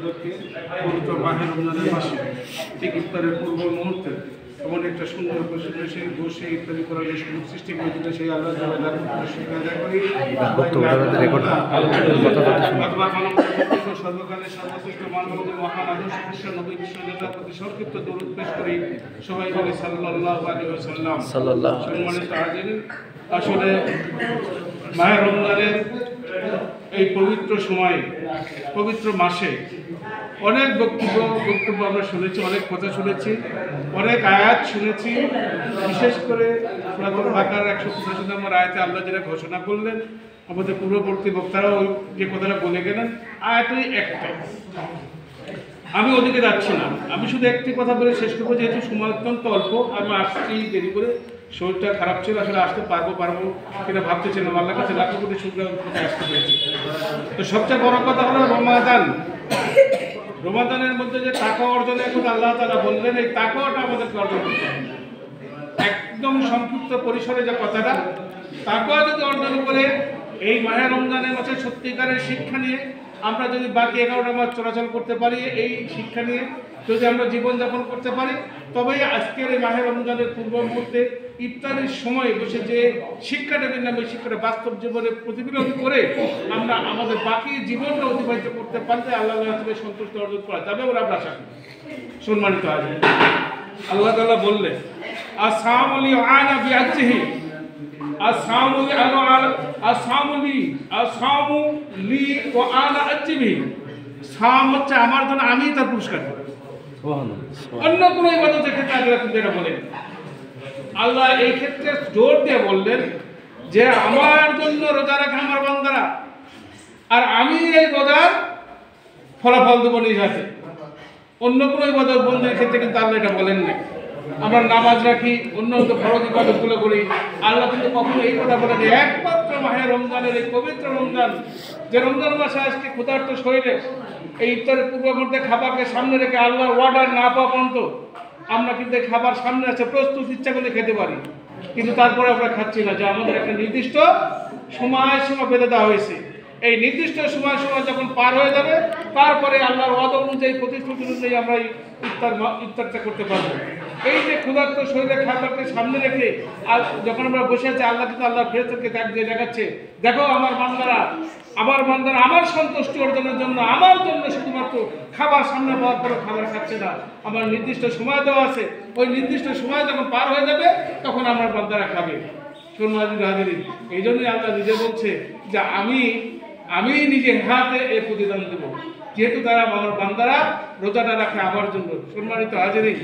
উপলক্ষে পবিত্র মাহে রমজানের মাসে ঠিক ইফতারের পূর্ব মুহূর্তে এমন একটা সুন্দর পরিবেশে বসে ইফতারি করার যে সুযোগ সৃষ্টি করে দিলে সেই আল্লাহ সর্বকালের সর্বশ্রেষ্ঠ মানব মহান আদর্শ খ্রিস্টান নবী বিশ্বনেতার প্রতি সংক্ষিপ্ত দরুদ পেশ করি। সবাই বলে সাল্লাল্লাহু আলাইহি ওয়াসাল্লাম। সম্মানিত হাজির, আসলে মাহে রমজানের এই পবিত্র সময়ে পবিত্র মাসে অনেক বক্তব্য আমরা শুনেছি, অনেক কথা শুনেছি, অনেক আয়াত শুনেছি। বিশেষ করে পুরাতন বাকার 185 নম্বর আয়াতে আল্লাহ যেটা ঘোষণা করলেন, আমাদের পূর্ববর্তী বক্তারাও যে কথাটা বলে গেলেন, আয়াতই একটাই। আমি ওদিকে যাচ্ছি না, আমি শুধু একটি কথা বলে শেষ করবো, যেহেতু সময় অত্যন্ত অল্প। আমি আসছি দেরি করে, শরীরটা খারাপ ছিল, আসলে আসতে পারবো কিনা ভাবতেছিলাম। আল্লাহর কাছে লাখো কোটি শুকরিয়া আসতে পেরেছি। তো সবচেয়ে বড় কথা হলো রমাদানের মধ্যে যে তাকওয়া অর্জনের কথা আল্লাহ তাআলা বললেন, এই তাকওয়াটা আমাদেরকে অর্জন করতে হবে। একদম সংক্ষিপ্ত পরিসরে যে কথাটা, তাকওয়া যদি অর্জন করে এই মাহে রমজানের মাসে সত্যিকারের শিক্ষা নিয়ে আমরা যদি বাকি 11টা মাস চলাচল করতে পারি, এই শিক্ষা নিয়ে যদি আমরা জীবনযাপন করতে পারি, তবেই আজকের এই মাহে রমজানের পূর্ব মুহূর্তে ইফতারের সময় বসে যে শিক্ষাটা নিলাম, এই শিক্ষাটা বাস্তব জীবনে প্রতিফলন করে আমরা আমাদের বাকি জীবনটা অতিবাহিত করতে পারলে আল্লাহ থেকে সন্তুষ্ট অর্জন করা যাবে বলে আমরা আশা করি। সম্মানিত আছে, আল্লাহ তাআলা বললেন, আসসালামু আলাইহি হচ্ছে আমার জন্য, আমি তার পুরস্কার দেব। অন্য কোন ইবাদতের ক্ষেত্রে আল্লাহ কিন্তু এটা বলেন। আল্লাহ এই ক্ষেত্রে জোর দিয়ে বললেন যে আমার জন্য রোজা রাখে আমার বান্দারা, আর আমি এই রোজার ফলাফল দেবো নিজ হাতে। অন্য কোনো ইবাদত বন্দের ক্ষেত্রে কিন্তু আল্লাহ এটা বলেন না। আমরা নামাজ রাখি, অন্য ফরজ ইবাদতগুলো করি, আল্লাহ কিন্তু কখনো এই কথা বলেন। একমাত্র মাহে রমজানের এই পবিত্র রমজান, যে রমজান মাসে আজকে ক্ষুধার্ত শরীরে এই ইফতারের পূর্ব মুহূর্তে খাবারকে সামনে রেখে আল্লাহর অর্ডার না পাওয়া পর্যন্ত আমরা কিন্তু খাবার সামনে আছে, প্রস্তুত ইচ্ছা করলে খেতে পারি, কিন্তু তারপরে আমরা খাচ্ছি না। যে আমাদের একটা নির্দিষ্ট সময়সীমা বেঁধে দেওয়া হয়েছে। এই নির্দিষ্ট সময় যখন পার হয়ে যাবে, তারপরে আল্লাহর ওয়াদা অনুযায়ী, প্রতিশ্রুতি অনুযায়ী আমরা ইফতারটা করতে পারবো। এই যে ক্ষুধার্ত শরীরে খাবারকে সামনে রেখে আর যখন আমরা বসে আছি, আল্লাহ কিন্তু আল্লাহর ফেরেশতাকে দেখাচ্ছে, দেখো আমার বান্দারা আমার সন্তুষ্টি অর্জনের জন্য, আমার জন্য শুধুমাত্র খাবার সামনে পাওয়ার পরে খাবার খাচ্ছে না, আমার নির্দিষ্ট সময় দেওয়া আছে। ওই নির্দিষ্ট সময় যখন পার হয়ে যাবে, তখন আমার বান্দারা খাবে। সম্মানিত হাজিরিন, এই জন্যই আল্লাহ নিজে বলছে যে আমি নিজে হাতে এই প্রতিদান দেব, যেহেতু তারা আমার বান্দারা রোজাটা রাখে আমার জন্য। সম্মানিত হাজিরিন,